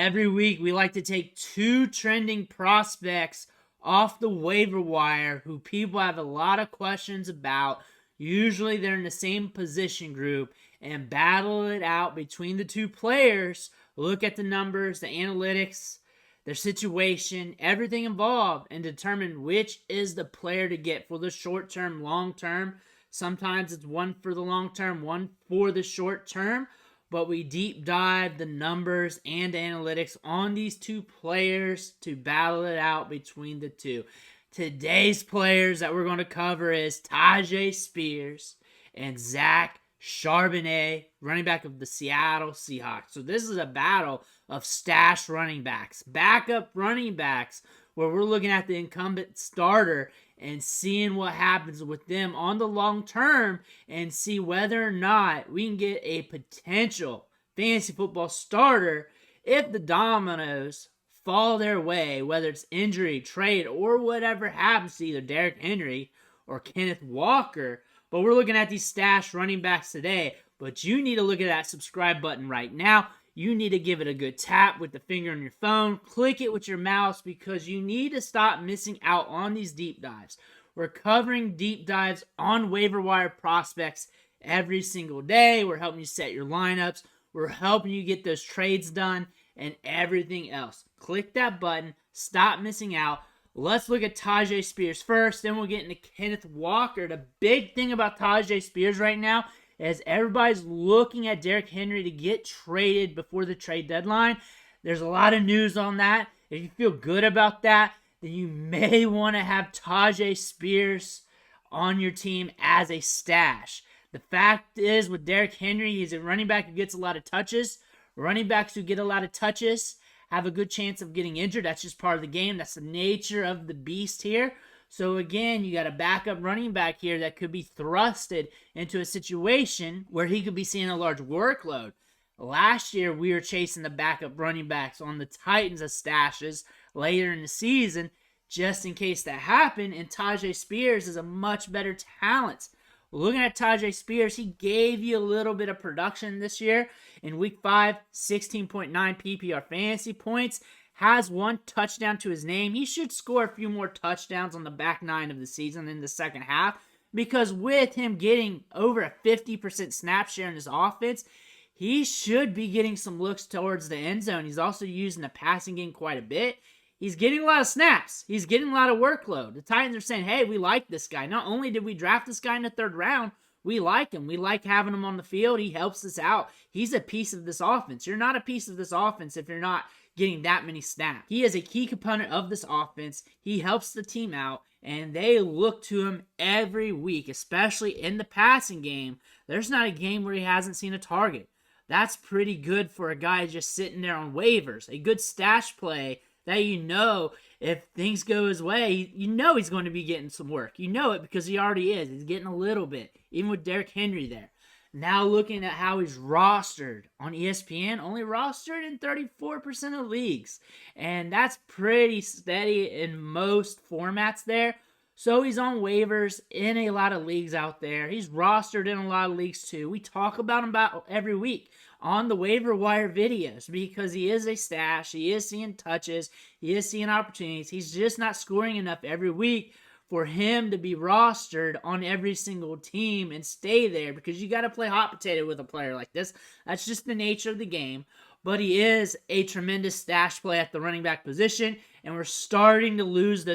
Every week, we like to take 2 trending prospects off the waiver wire who people have a lot of questions about. Usually, they're in the same position group and battle it out between the 2 players. Look at the numbers, the analytics, their situation, everything involved, and determine which is the player to get for the short term, long term. Sometimes it's one for the long term, one for the short term. But we deep dive the numbers and analytics on these 2 players to battle it out between the 2. Today's players that we're going to cover is Tyjae Spears and Zach Charbonnet, running back of the Seattle Seahawks. So this is a battle of stash running backs, backup running backs, where we're looking at the incumbent starter and seeing what happens with them on the long term and see whether or not we can get a potential fantasy football starter if the dominoes fall their way, whether it's injury, trade, or whatever happens to either Derrick Henry or Kenneth Walker. But we're looking at these stash running backs today. But you need to look at that subscribe button right now. You need to give it a good tap with the finger on your phone. Click it with your mouse because you need to stop missing out on these deep dives. We're covering deep dives on waiver wire prospects every single day. We're helping you set your lineups. We're helping you get those trades done and everything else. Click that button. Stop missing out. Let's look at Tyjae Spears first. Then we'll get into Kenneth Walker. The big thing about Tyjae Spears right now as everybody's looking at Derrick Henry to get traded before the trade deadline. There's a lot of news on that. If you feel good about that, then you may want to have Tyjae Spears on your team as a stash. The fact is, with Derrick Henry, he's a running back who gets a lot of touches. Running backs who get a lot of touches have a good chance of getting injured. That's just part of the game. That's the nature of the beast here. So again, you got a backup running back here that could be thrusted into a situation where he could be seeing a large workload. Last year, we were chasing the backup running backs on the Titans as stashes later in the season, just in case that happened, and Tyjae Spears is a much better talent. Looking at Tyjae Spears, he gave you a little bit of production this year. In Week 5, 16.9 PPR fantasy points. Has 1 touchdown to his name. He should score a few more touchdowns on the back 9 of the season in the second half, because with him getting over a 50% snap share in his offense, he should be getting some looks towards the end zone. He's also using the passing game quite a bit. He's getting a lot of snaps. He's getting a lot of workload. The Titans are saying, hey, we like this guy. Not only did we draft this guy in the 3rd round, we like him. We like having him on the field. He helps us out. He's a piece of this offense. You're not a piece of this offense if you're not getting that many snaps. He is a key component of this offense. He helps the team out, and they look to him every week, especially in the passing game. There's not a game where he hasn't seen a target. That's pretty good for a guy just sitting there on waivers. A good stash play that you know if things go his way, you know he's going to be getting some work. You know it because he already is. He's getting a little bit, even with Derrick Henry there. Now looking at how he's rostered on ESPN, only rostered in 34% of leagues. And that's pretty steady in most formats there. So he's on waivers in a lot of leagues out there. He's rostered in a lot of leagues too. We talk about him about every week on the waiver wire videos because he is a stash. He is seeing touches. He is seeing opportunities. He's just not scoring enough every week for him to be rostered on every single team and stay there, because you got to play hot potato with a player like this. That's just the nature of the game. But he is a tremendous stash play at the running back position, and we're starting to lose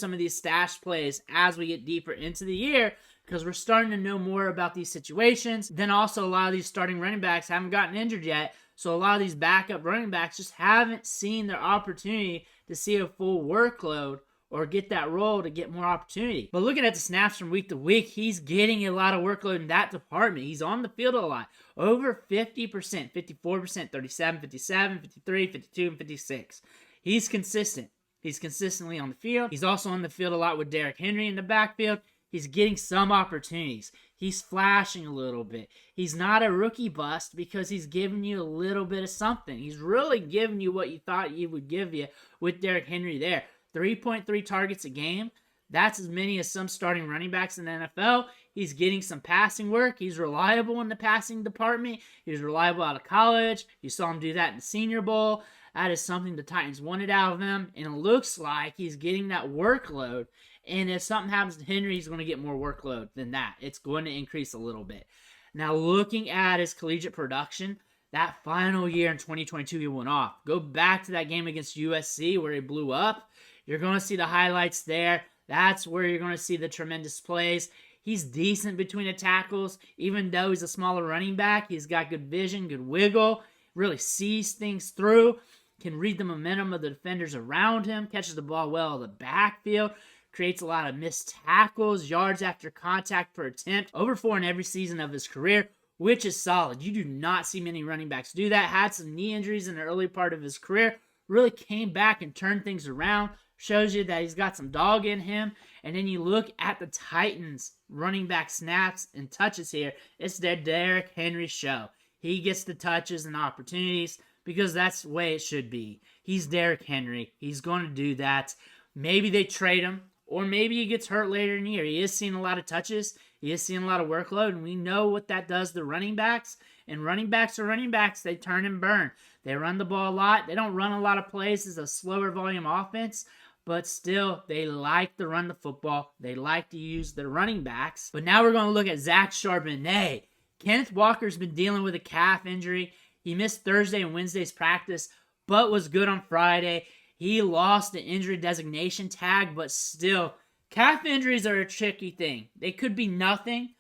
some of these stash plays as we get deeper into the year, because we're starting to know more about these situations. Then also a lot of these starting running backs haven't gotten injured yet, so a lot of these backup running backs just haven't seen their opportunity to see a full workload or get that role to get more opportunity. But looking at the snaps from week to week, he's getting a lot of workload in that department. He's on the field a lot. Over 50%, 54%, 37, 57, 53, 52, and 56. He's consistent. He's consistently on the field. He's also on the field a lot with Derrick Henry in the backfield. He's getting some opportunities. He's flashing a little bit. He's not a rookie bust because he's giving you a little bit of something. He's really giving you what you thought he would give you with Derrick Henry there. 3.3 targets a game. That's as many as some starting running backs in the NFL. He's getting some passing work. He's reliable in the passing department. He's reliable out of college. You saw him do that in the Senior Bowl. That is something the Titans wanted out of him, and it looks like he's getting that workload. And if something happens to Henry, he's going to get more workload than that. It's going to increase a little bit. Now, looking at his collegiate production, that final year in 2022, he went off. Go back to that game against USC where he blew up. You're going to see the highlights there. That's where you're going to see the tremendous plays. He's decent between the tackles. Even though he's a smaller running back, he's got good vision, good wiggle, really sees things through, can read the momentum of the defenders around him, catches the ball well in the backfield, creates a lot of missed tackles, yards after contact per attempt, over 4 in every season of his career, which is solid. You do not see many running backs do that. Had some knee injuries in the early part of his career, really came back and turned things around. Shows you that he's got some dog in him. And then you look at the Titans running back snaps and touches here. It's their Derrick Henry show. He gets the touches and opportunities because that's the way it should be. He's Derrick Henry. He's going to do that. Maybe they trade him, or maybe he gets hurt later in the year. He is seeing a lot of touches. He is seeing a lot of workload, and we know what that does to running backs. And running backs are running backs. They turn and burn. They run the ball a lot. They don't run a lot of plays. It's a slower volume offense. But still, they like to run the football. They like to use their running backs. But now we're going to look at Zach Charbonnet. Kenneth Walker's been dealing with a calf injury. He missed Thursday and Wednesday's practice, but was good on Friday. He lost the injury designation tag, but still, calf injuries are a tricky thing. They could be nothing,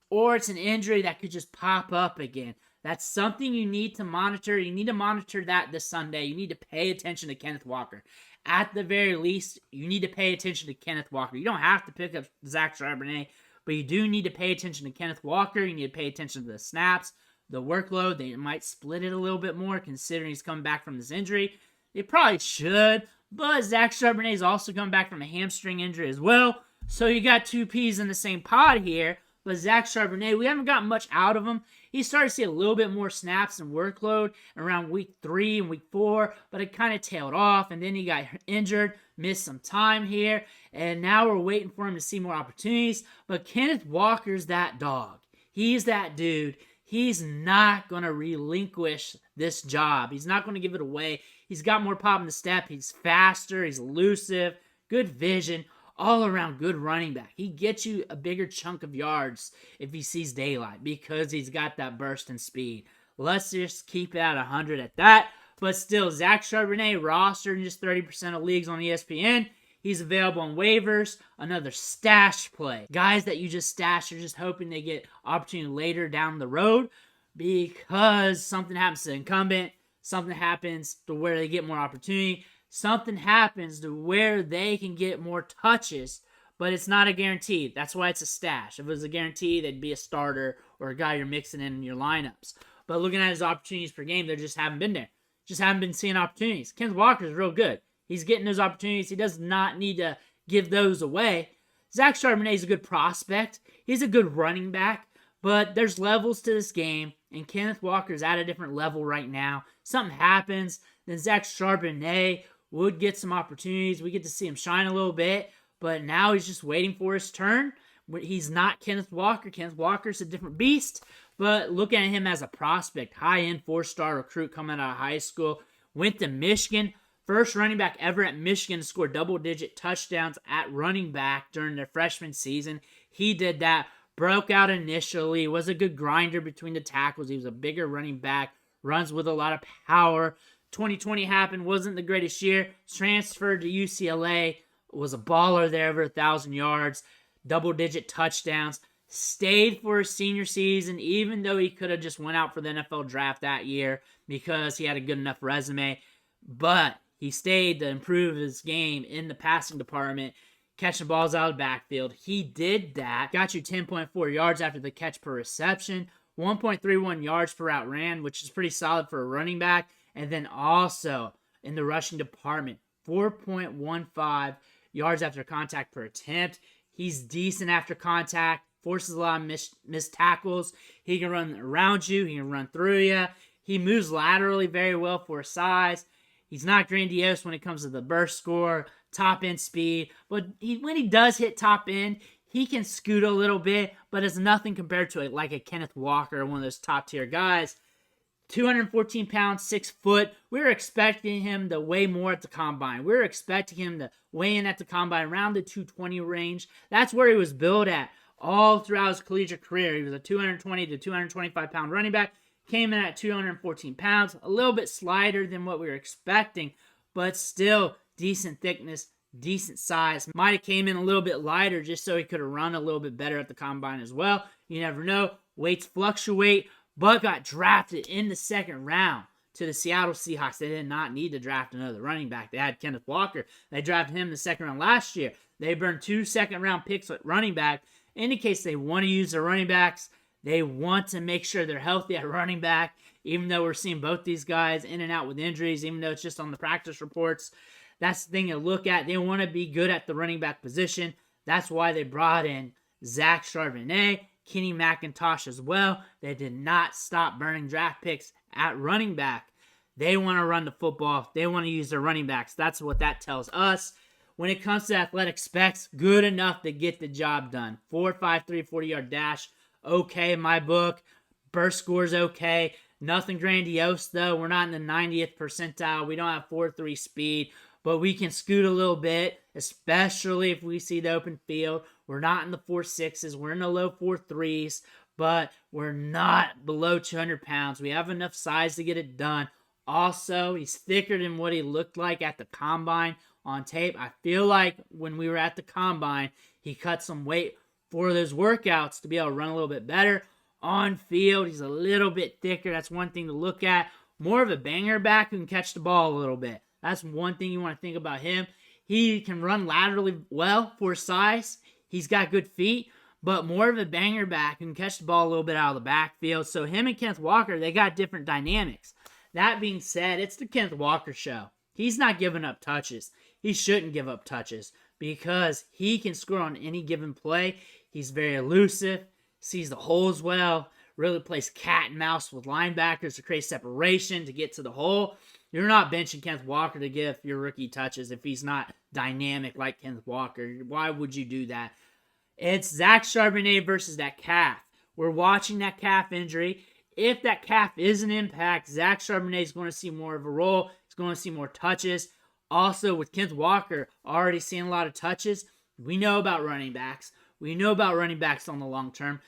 or it's an injury that could just pop up again. That's something you need to monitor. You need to monitor that this Sunday. You need to pay attention to Kenneth Walker. At the very least, you need to pay attention to Kenneth Walker. You don't have to pick up Zach Charbonnet, but you do need to pay attention to Kenneth Walker. You need to pay attention to the snaps, the workload. They might split it a little bit more considering he's coming back from this injury. They probably should, but Zach Charbonnet is also coming back from a hamstring injury as well. So you got two peas in the same pod here. But Zach Charbonnet, we haven't gotten much out of him. He started to see a little bit more snaps and workload around week 3 and week 4, but it kind of tailed off, and then he got injured, missed some time here, and now we're waiting for him to see more opportunities. But Kenneth Walker's that dog. He's that dude. He's not going to relinquish this job. He's not going to give it away. He's got more pop in the step. He's faster. He's elusive. Good vision. All around good running back. He gets you a bigger chunk of yards if he sees daylight because he's got that burst and speed. Let's just keep it at 100 at that. But still, Zach Charbonnet rostered in just 30% of leagues on ESPN. He's available on waivers. Another stash play. Guys that you just stash, you're just hoping they get opportunity later down the road because something happens to the incumbent. Something happens to where they get more opportunity. Something happens to where they can get more touches, but it's not a guarantee. That's why it's a stash. If it was a guarantee, they'd be a starter or a guy you're mixing in your lineups. But looking at his opportunities per game, they just haven't been there. Just haven't been seeing opportunities. Kenneth Walker's real good. He's getting those opportunities. He does not need to give those away. Zach Charbonnet is a good prospect. He's a good running back, but there's levels to this game, and Kenneth Walker's at a different level right now. Something happens, then Zach Charbonnet would get some opportunities. We get to see him shine a little bit, but now he's just waiting for his turn. He's not Kenneth Walker. Kenneth Walker's a different beast, but looking at him as a prospect, high-end 4-star recruit coming out of high school, went to Michigan, first running back ever at Michigan to score double-digit touchdowns at running back during their freshman season. He did that, broke out initially, was a good grinder between the tackles. He was a bigger running back, runs with a lot of power. 2020 happened, wasn't the greatest year. Transferred to UCLA, was a baller there, over 1,000 yards, double-digit touchdowns. Stayed for his senior season, even though he could have just went out for the NFL draft that year because he had a good enough resume. But he stayed to improve his game in the passing department, catching balls out of the backfield. He did that. Got you 10.4 yards after the catch per reception, 1.31 yards per route ran, which is pretty solid for a running back. And then also in the rushing department, 4.15 yards after contact per attempt. He's decent after contact, forces a lot of missed tackles. He can run around you. He can run through you. He moves laterally very well for his size. He's not grandiose when it comes to the burst score, top end speed, but when he does hit top end, he can scoot a little bit, but it's nothing compared to like a Kenneth Walker, one of those top tier guys. 214 pounds, 6 foot. We were expecting him to weigh more at the combine. We were expecting him to weigh in at the combine around the 220 range. That's where he was billed at all throughout his collegiate career. He was a 220 to 225 pound running back. Came in at 214 pounds, a little bit slighter than what we were expecting, but still decent thickness, decent size. Might have came in a little bit lighter just so he could have run a little bit better at the combine as well. You never know. Weights fluctuate, but got drafted in the second round to the Seattle Seahawks. They did not need to draft another running back. They had Kenneth Walker. They drafted him in the second round last year. They burned 2 second-round picks at running back. Indicates they want to use their running backs. They want to make sure they're healthy at running back, even though we're seeing both these guys in and out with injuries, even though it's just on the practice reports. That's the thing to look at. They want to be good at the running back position. That's why they brought in Zach Charbonnet, Kenny McIntosh as well. They did not stop burning draft picks at running back. They want to run the football. They want to use their running backs. That's what that tells us. When it comes to athletic specs, good enough to get the job done. 4.53 40-yard dash, okay in my book. Burst score's okay. Nothing grandiose, though. We're not in the 90th percentile. We don't have 4.3 speed, but we can scoot a little bit, especially if we see the open field. We're not in the 4.6s. We're in the low 4.3s, but we're not below 200 pounds. We have enough size to get it done. Also, he's thicker than what he looked like at the combine on tape. I feel like when we were at the combine, he cut some weight for those workouts to be able to run a little bit better. On field, he's a little bit thicker. That's one thing to look at. More of a banger back who can catch the ball a little bit. That's one thing you want to think about him. He can run laterally well for size. He's got good feet, but more of a banger back who can catch the ball a little bit out of the backfield. So him and Kenneth Walker, they got different dynamics. That being said, it's the Kenneth Walker show. He's not giving up touches. He shouldn't give up touches because he can score on any given play. He's very elusive, sees the holes well, really plays cat and mouse with linebackers to create separation to get to the hole. You're not benching Kenneth Walker to give your rookie touches if he's not dynamic like Kenneth Walker. Why would you do that? It's Zach Charbonnet versus that calf. We're watching that calf injury. If that calf is an impact, Zach Charbonnet is going to see more of a role. He's going to see more touches. Also, with Kenneth Walker already seeing a lot of touches, we know about running backs. We know about running backs on the long term.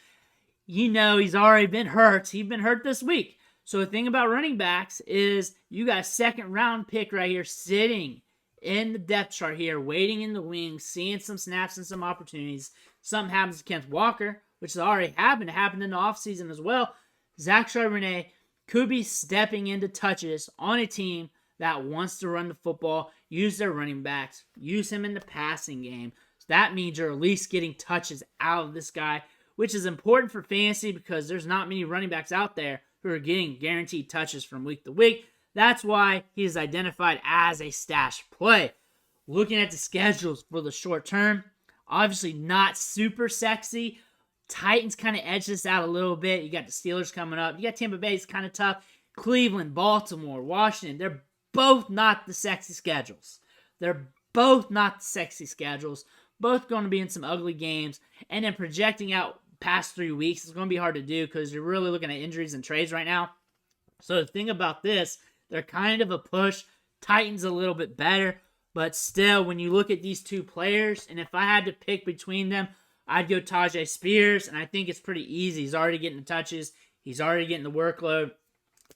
You know he's already been hurt. He's been hurt this week. So the thing about running backs is you got a second round pick right here sitting in the depth chart here, waiting in the wings, seeing some snaps and some opportunities. Something happens to Kenneth Walker, which has already happened. It happened in the offseason as well. Zach Charbonnet could be stepping into touches on a team that wants to run the football, use their running backs, use him in the passing game. So that means you're at least getting touches out of this guy, which is important for fantasy because there's not many running backs out there who are getting guaranteed touches from week to week. That's why he is identified as a stash play. Looking at the schedules for the short term, obviously not super sexy. Titans kind of edge this out a little bit. You got the Steelers coming up. You got Tampa Bay, it's kind of tough. Cleveland, Baltimore, Washington, they're both not the sexy schedules. They're both not the sexy schedules. Both going to be in some ugly games. And then projecting out past 3 weeks is going to be hard to do because you're really looking at injuries and trades right now. So the thing about this, they're kind of a push. Titans a little bit better. But still, when you look at these two players, and if I had to pick between them, I'd go Tyjae Spears, and I think it's pretty easy. He's already getting the touches. He's already getting the workload.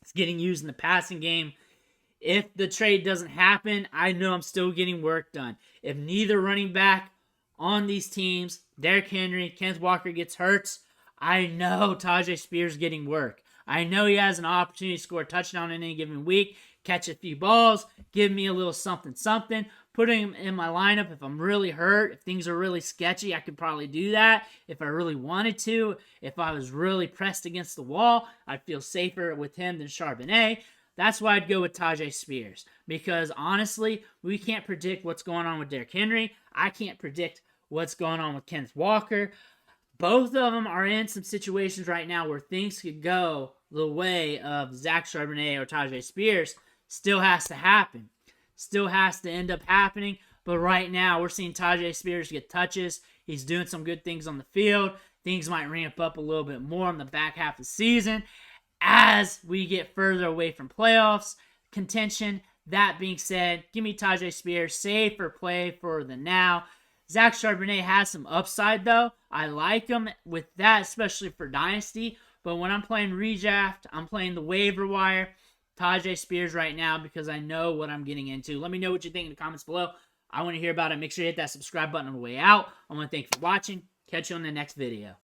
It's getting used in the passing game. If the trade doesn't happen, I know I'm still getting work done. If neither running back on these teams, Derrick Henry, Kenneth Walker gets hurt, I know Tyjae Spears getting work. I know he has an opportunity to score a touchdown in any given week, catch a few balls, give me a little something. Putting him in my lineup if I'm really hurt, if things are really sketchy, I could probably do that. If I really wanted to, if I was really pressed against the wall, I'd feel safer with him than Charbonnet. That's why I'd go with Tyjae Spears. Because honestly, we can't predict what's going on with Derrick Henry. I can't predict what's going on with Kenneth Walker. Both of them are in some situations right now where things could go the way of Zach Charbonnet or Tyjae Spears. Still has to happen. Still has to end up happening. But right now, we're seeing Tyjae Spears get touches. He's doing some good things on the field. Things might ramp up a little bit more in the back half of the season as we get further away from playoffs contention. That being said, give me Tyjae Spears, save for play for the now. Zach Charbonnet has some upside, though. I like him with that, especially for Dynasty. But when I'm playing redraft, I'm playing the waiver wire. Tyjae Spears right now because I know what I'm getting into. Let me know what you think in the comments below. I want to hear about it. Make sure you hit that subscribe button on the way out. I want to thank you for watching. Catch you on the next video.